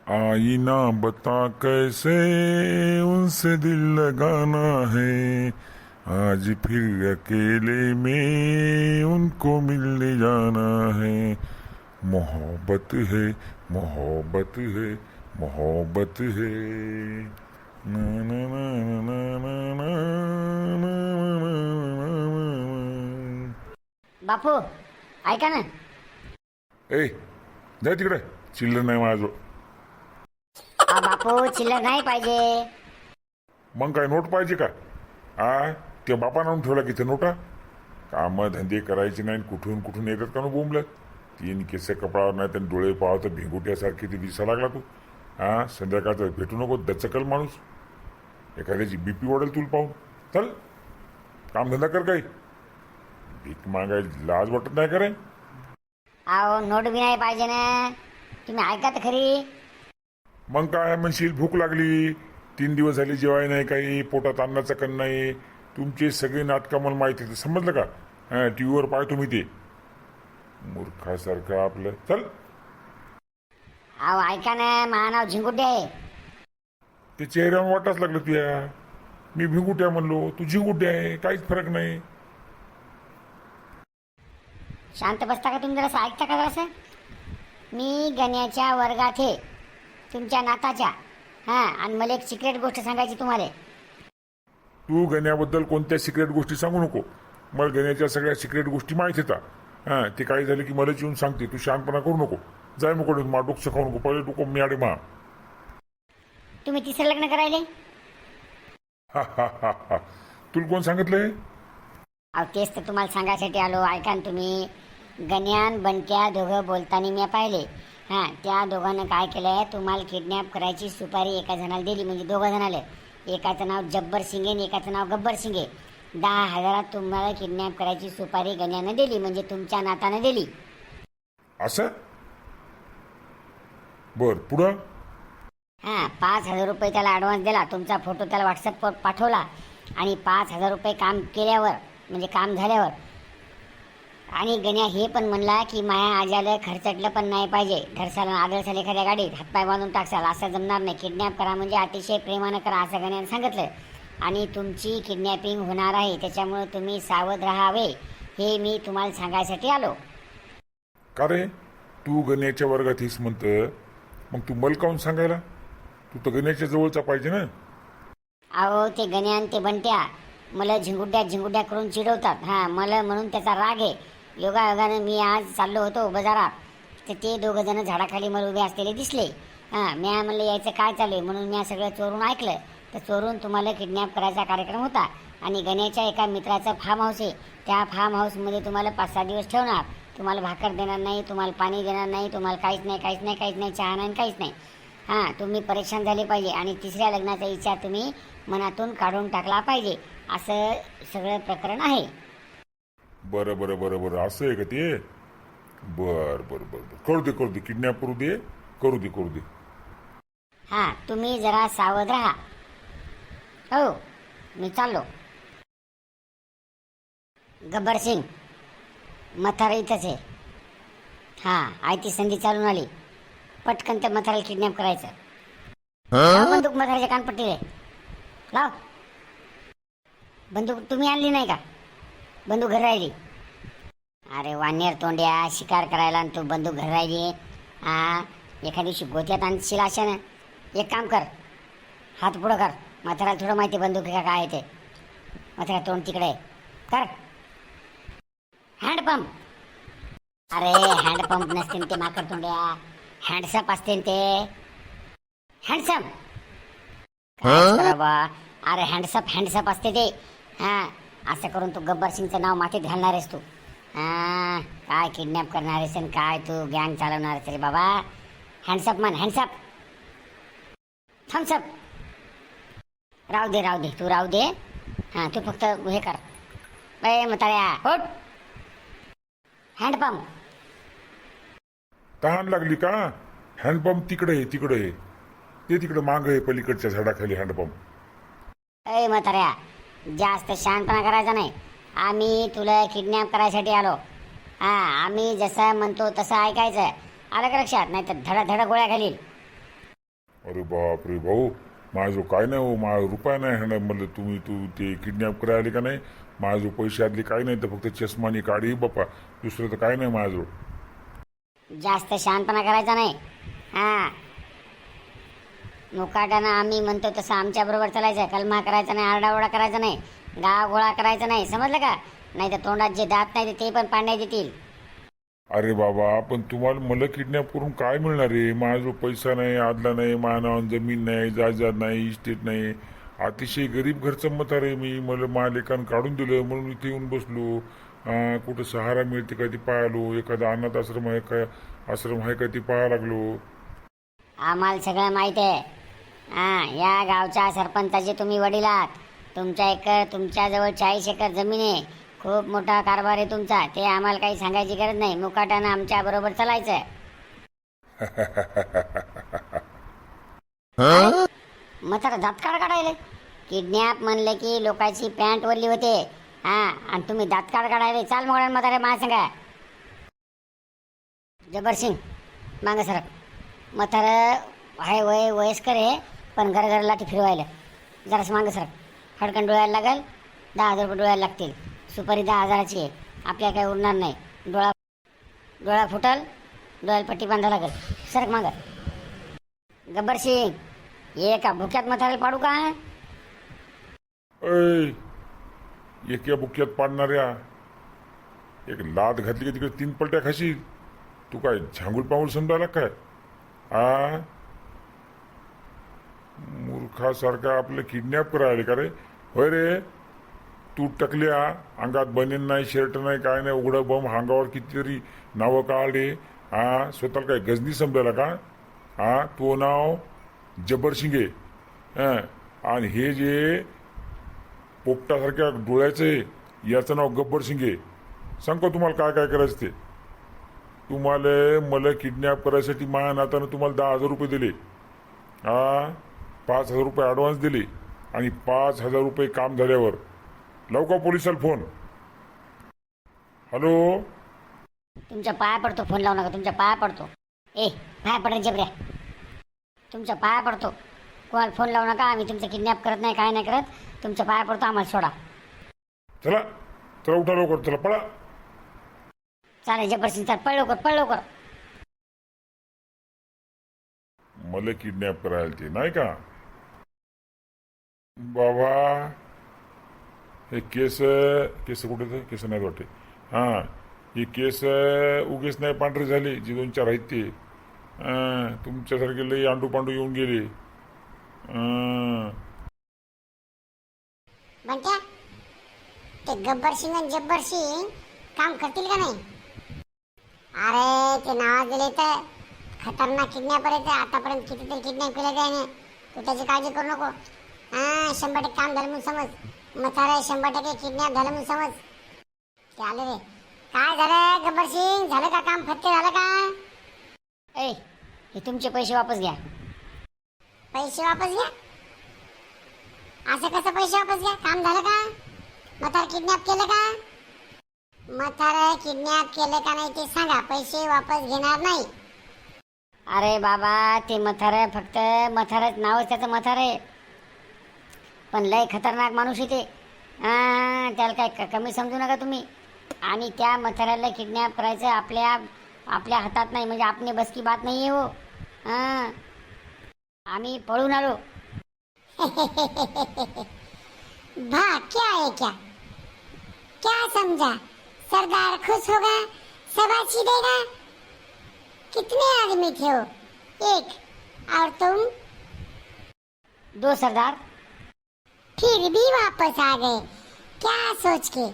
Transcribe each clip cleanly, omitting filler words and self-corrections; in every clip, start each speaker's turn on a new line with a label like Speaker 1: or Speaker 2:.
Speaker 1: आई ना बता कैसे उनसे दिल लगाना है। आज फिर अकेले में उनको मिलने जाना है। मोहब्बत है, मोहब्बत है, मोहब्बत है। ना ना ना ना ना ना ना ना ना।
Speaker 2: बापू, ऐका ना.
Speaker 1: ए, जा तिकडे. चिल्लर नाही माझं.
Speaker 2: बापू, चिल्लर नाही पाहिजे.
Speaker 1: मग काय नोट पाहिजे का? त्या बापानं आणून ठेवला की ते नोटा. कामं धंदे करायचे नाही, कुठून कुठून येतात का बोंबलत. तीन केस कपाळावर नाही तर डोळे पाहत भिंगुट्यासारखी ते दिसा लागला तू. संध्याकाळचं भेटू नको दचकल माणूस. एखाद्याची बीपी वाढेल तुला पाहून. चल, कामधंदा कर काही. भीक मागायला लाज वाटत नाही करे.
Speaker 2: अहो, नोट बी नाही पाहिजे ना. तुम्ही ऐका तर खरी.
Speaker 1: मग काय म्हणशील, भूक लागली, 3 दिवस झाले जेवाय नाही, काही पोटात अन्नाचं कण नाही. तुमचे सगळे नाटकं मला माहिती आहे, समजलं का? टी व्हीवर पाहतो मी ते मूर्खासारखं आपलं. चल.
Speaker 2: अहो, ऐका ना, माझं नाव झिंगुटे आहे.
Speaker 1: ते चेहऱ्यावर वाटाच लागलं तुया. मी भिंगुट्या म्हणलो, तू झिंगुट्या आहे, काहीच फरक नाही.
Speaker 2: शांत बसता का तुम्ही? जरासं ऐकता का जरासं? मी गण्याच्या वर्गात आहे, तुमच्या नाताच्या. आणि मला एक सिक्रेट गोष्ट सांगायची तुम्हाला.
Speaker 1: तू गण्याबद्दल कोणत्या सिक्रेट गोष्टी सांगू नको. मला गण्याच्या सगळ्या सिक्रेट गोष्टी माहीत येतात. ते काही झालं की मलाच येऊन सांगते. तू शांतपणा करू नको. जाय मग मा डोकं खाऊ नको. पहिले डोकं मिळाडे मा.
Speaker 2: तुम्ही तिसरं लग्न करायले?
Speaker 1: हा हा हा हा. तुला कोण सांगितलंय?
Speaker 2: अहो, तेच तर तुम्हाला सांगायसाठी आलो. ऐका ना तुम्ही. गण्यान बंट्या दोघं बोलताना मी पाहिले. त्या दोघांनं काय केलंय, तुम्हाला किडनॅप करायची सुपारी एका जणाला दिली. म्हणजे दोघं जणाले. एकाचं नाव जब्बर सिंगे आणि एकाचं नाव गब्बर सिंगे. 10,000 तुम्हाला किडनॅप करायची सुपारी गण्यानं दिली, म्हणजे तुमच्या नातानं दिली.
Speaker 1: असं? बर, पुढं?
Speaker 2: 5,000 रुपये त्याला ॲडव्हान्स दिला. तुमचा फोटो त्याला व्हॉट्सअपवर पाठवला. आणि 5,000 रुपये काम केल्यावर, म्हणजे काम झाल्यावर, आणि गण्या हे पण म्हणला की माया आजाला खर्चटलं पण नाही पाहिजे. धरसाला आदळसाल एखाद्या गाडीत हातपाय बांधून टाकसाल, असं जमणार नाही. किडनॅप करा म्हणजे अतिशय प्रेमानं करा, असं गण्यानं सांगितलं. आणि तुमची किडनॅपिंग होणार आहे, त्याच्यामुळे तुम्ही सावध राहावे, हे मी तुम्हाला सांगायसाठी आलो.
Speaker 1: का रे, तू गण्याच्या वर्गात हीच म्हणतं, मग तू मला काहून सांगायला? तू तर गण्याच्या जवळचा पाहिजे ना.
Speaker 2: अहो, ते गण्यान ते बंट्या मला झिंगुड्या करून चिडवतात. मला म्हणून त्याचा राग आहे. योगायोगानं मी आज चाललो होतो बाजारात, तर ते दोघं जण झाडाखाली मला उभे असलेले दिसले. म्या म्हणलं यायचं काय चालू आहे, म्हणून मी सगळं चोरून ऐकलं. तर चोरून तुम्हाला किडनॅप करायचा कार्यक्रम होता. आणि गण्याच्या एका मित्राचं फार्म हाऊस आहे. त्या फार्म हाऊसमध्ये तुम्हाला 5-6 दिवस ठेवणार. तुम्हाला भाकर देणार नाही, तुम्हाला पाणी देणार नाही, तुम्हाला काहीच नाही, चहा नाही, काहीच नाही. तुम्ही परेशान झाले पाहिजे. आणि तिसऱ्या लग्नाचा विचार तुम्ही मनातून काढून टाकला पाहिजे, असं सगळं प्रकरण आहे.
Speaker 1: बरं बरं बरं बरं, असं आहे का ते? बर बर बर बर, करू दे. किडनॅप करू दे.
Speaker 2: तुम्ही जरा सावध राहा. हो, मी चाललो. गब्बर सिंग मथारा इथंच आहे. आयती संधी चालून आली. पटकन त्या मथाराला किडनॅप करायचं. बंदूक मथाराच्या कानपट्टीले लाव. बंदूक तुम्ही आणली नाही का? बंदूक घर राहिली. अरे वानेर तोंड्या, शिकार करायला आणि तू बंदूक घर राहिली. एखाद्या दिवशी गोत्यात आणशील अशानं. एक काम कर, हात पुढं कर. मथाराला थोडं माहिती बंदूक का काय ते. मथारा तोंड तिकडे कर. हँडपंप. अरे हँडपंप नसते ते माकड तोंड्या, हँडसप असते ते. हँडसप बाबा. अरे हँडसप असते ते. असं करून तू गब्बर सिंगचं नाव मातीत घालणार आहेस तू. काय किडनॅप करणार आहेस आणि काय तू गँग चालवणार आहेस रे बाबा. हँडसप म्हण, हँडसप. थम्सअप. राहू दे तू राहू दे. तू फक्त हे कर. म्हाताऱ्या होट. हँडपंप.
Speaker 1: तहान लागली का? हँडपंप तिकडे ते तिकडे माग आहे, पलीकडच्या झाडाखाली हँडपंप.
Speaker 2: म्हाताऱ्या, जास्त शहाणपणा करायचा नाही. आम्ही तुला किडनॅप करायसाठी आलो. आम्ही जसं म्हणतो तसं ऐकायचं. आलं का लक्षात? नाही तर धडा गोळ्या घालील.
Speaker 1: अरे बाप रे भाऊ, माझं काय नाही हो, माझा रुपया नाही आहे ना. म्हणलं तुम्ही ते किडनॅप करायला आले का नाही. माझं पैसे आदले काय नाही, तर फक्त चष्मानी काढी बाप्पा, दुसरं तर काय नाही माझं.
Speaker 2: जास्त शहाणपणा करायचा नाही. हा, मुकाट्यानं आम्ही म्हणतो तसं आमच्या बरोबर चालायचं. कलमा करायचा नाही, आरडाओरडा करायचा नाही, गाव गोळा करायचा नाही, समजलं का? नाही तर तोंडात जे दात नाही ते पण पाडण्यात येतील.
Speaker 1: अरे बाबा, पण तुम्हाला मला किडनॅप करून काय मिळणार आहे? माझा पैसा नाही, आदला नाही, मानावर जमीन नाही, जायदाद नाही, इस्टेट नाही, अतिशय गरीब घरचं मतार आहे मी. मला मालिकानं काढून दिलं म्हणून इथे येऊन बसलो. कुठं सहारा मिळते का ती पाहालो, एखादा अनाथ आश्रम आहे का, आश्रम आहे का ती पाहा लागलो.
Speaker 2: आम्हाला सगळं माहीत आहे. या गावच्या सरपंचाचे तुम्ही वडील आहात. तुमच्याजवळ 40 एकर जमीन आहे. खूप मोठा कारभार आहे तुमचा. ते आम्हाला काही सांगायची गरज नाही. मुकाट्यानं आमच्या बरोबर चालायचं. मग दात काढायला किडनॅप म्हणले की लोकांची पॅन्ट वरली होते. आणि तुम्ही दात काढायला चाल मोगड्या म्हातारे मा सांगा. जब्बर सिंग मागं सरक. म्हातारं आहे, वयस्कर आहे, पण घर लाठी फिरवायला जरासं मागं सरक. फडकन डोळ्याला लागेल, 10,000 रुपये डोळ्याला लागतील. सुपारी 10,000ची आहे. आपल्याला काही उरणार नाही. डोळा फुटल, डोळ्याला पट्टी बांधा लागेल. सरक मागं. गब्बर सिंग, ये का भुक्यात म्हाताऱ्याला पाडू का?
Speaker 1: ऐ, एका बुक्यात पाडणाऱ्या, एक लात घातली की तिकडे 3 पलट्या खाशील. तू काय झांगूल पाऊल समजायला काय? मूर्खासारखा आपलं किडनॅप करायला का रे? होय रे, तू टकल्या, अंगात बनेन नाही, शर्ट नाही, काय नाही, उघडं बम, अंगावर कितीतरी नावं काढले. स्वतःला काय गजनी समजायला का? तो नाव जब्बर शिंगे, आणि हे जे पोपटासारख्या डोळ्याचं आहे याचं नाव गब्बर शिंगे. सांगतो तुम्हाला काय काय करायचं ते. तुम्हाला मला किडनॅप करायसाठी माझ्या नात्यानं तुम्हाला 10,000 रुपये दिले. 5,000 रुपये ॲडव्हान्स दिले, आणि 5,000 रुपये काम झाल्यावर लवकर पोलिसाला फोन. हॅलो,
Speaker 2: तुमच्या पाया पडतो. फोन लावू नका. तुमच्या पाया पडतो. पाया पडेल जबऱ्या. तुमच्या पाया पडतो. कोणाला फोन लावू नका. आम्ही तुमचं किडनॅप करत नाही, काय नाही करत. तुमच्या पाया पडतो. आम्हाला सोडा.
Speaker 1: चला चला, उठा लवकर, चला पळा.
Speaker 2: चालेल जब्बर सिंग, चाल, पळ लवकर.
Speaker 1: मला किडनॅप करायला ते नाही का बाबा? हे केस कुठे तर केस नाही वाटते. हे केस उगेच नाही पांढरे झाले, जे 2-4 आहेत ते. तुमच्यासारखे लई आंडू पांडू येऊन गेले.
Speaker 2: म्हणत्या ते गब्बर सिंग आणि जब्बर सिंग काम करतील का नाही? अरे ते नाव दिले तर खतरनाक किडनॅपर आहे. आतापर्यंत कितीतरी किडनॅप केले त्याने. तू त्याची काळजी करू नको. 100% काम झालं म्हणून समज. म्हातारा 100% किडनॅप झालं म्हणून समज. ते आले रे. काय झालं गब्बर सिंग? झालं का काम? फत्ते झालं का? हे तुमचे पैसे वापस घ्या. पैसे वापस घ्या? असं कसं पैसे वापस घ्या? काम झालं का? म्हातारा किडनॅप केलं का? म्हातारा किडनॅप केलं का नाही ते सांगा. पैसे वापस घेणार नाही. अरे बाबा, ते म्हातारं फक्त म्हातारच नावच त्याचं म्हातारं, पण लय खतरनाक माणूस आहे ते. त्याला काय कमी समजू नका तुम्ही. आणि त्या म्हाताऱ्याला किडनॅप करायचं आपल्या हातात नाही, म्हणजे आपली बस की बात नाही आहे हो. आम्ही पळून आलो. भा क्या है क्या समझा? सरदार खुश होगा, शाबाशी देगा. कितने आदमी थे हो? 1, और तुम? 2 सरदार. फिर भी वापस आ गए, क्या सोच के?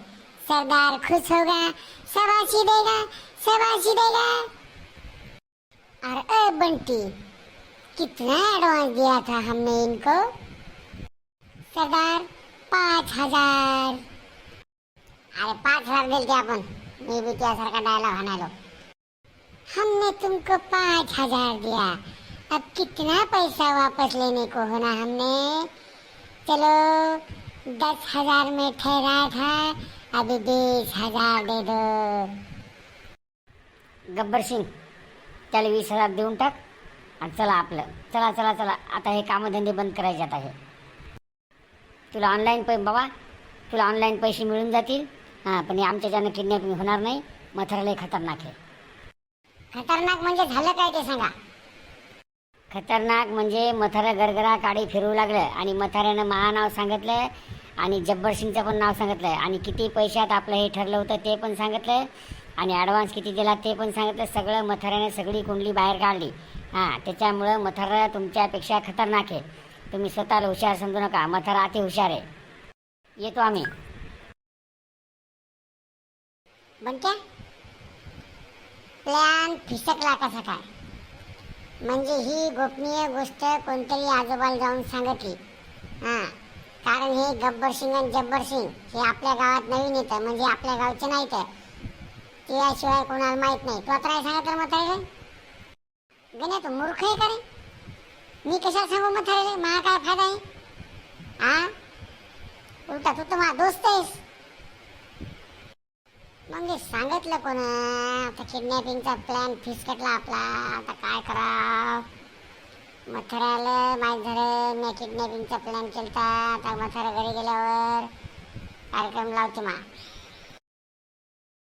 Speaker 2: सरदार खुश होगा, शाबाशी देगा. और बंटी, कितना एडवांस दिया था हमने इनको? सरदार 5,000. अरे 5,000 दिल थे अपन. मी भी त्यासारखा डायलॉग म्हणालो. हमने तुमको 5,000 दिया, अब कितना पैसा वापस लेने को होना हमने? चलो 10,000 में ठहरा था, अभी 20,000 दे दो. गब्बर सिंग, त्याला 20,000 देऊन टाक. आणि चला आपलं, चला चला चला, आता हे कामधंदे बंद करायचे. आता हे तुला ऑनलाईन बाबा, तुला ऑनलाईन पैसे मिळून जातील. हां, पण हे आमच्याच्यानं किडनॅपिंग होणार नाही. मथुराला खतरनाक आहे.
Speaker 3: खतरनाक म्हणजे झालं काय ते सांगा.
Speaker 2: खतरनाक म्हणजे मथुरा गरगरा काडी फिरवू लागलं आणि मथुऱ्यानं महानाव सांगितलं आणि जब्बर सिंगचं पण नाव सांगितलं आणि किती पैशात आपलं हे ठरलं होतं ते पण सांगितलं आणि ॲडव्हान्स किती दिला ते पण सांगितलं. सगळं मथुऱ्याने सगळी कुंडली बाहेर काढली. हां, त्याच्यामुळं मथुरा तुमच्यापेक्षा खतरनाक आहे. तुम्ही स्वतःला हुशार समजू नका. मथुरा अति हुशार आहे. येतो आम्ही.
Speaker 3: बंट्या, प्लॅन फिसकला कसा काय? म्हणजे ही गोपनीय गोष्ट कोणतरी आजोबाला जाऊन सांगितली. हां, कारण हे गब्बर सिंग आणि जब्बर सिंग हे आपल्या गावात नवीन येतं, म्हणजे आपल्या गावचे नाही तर त्याशिवाय कोणाला माहीत नाही. तू आता काय सांगितलं म्हातारे? गण्या तू मूर्ख आहे का रे? मी कशाला सांगू म्हातारे? मला काय फायदा आहे? हां, उलटा तू तर माझा दोस्त आहेस. मग सांगितलं कोण? आता किडनॅपिंगचा प्लॅन फिसकटला आपला. आता काय करावं? मथुराला माहीत झालं मी किडनॅपिंगचा प्लॅन केलता. आता मथुरा घरी गेल्यावर कार्यक्रम लावते मा.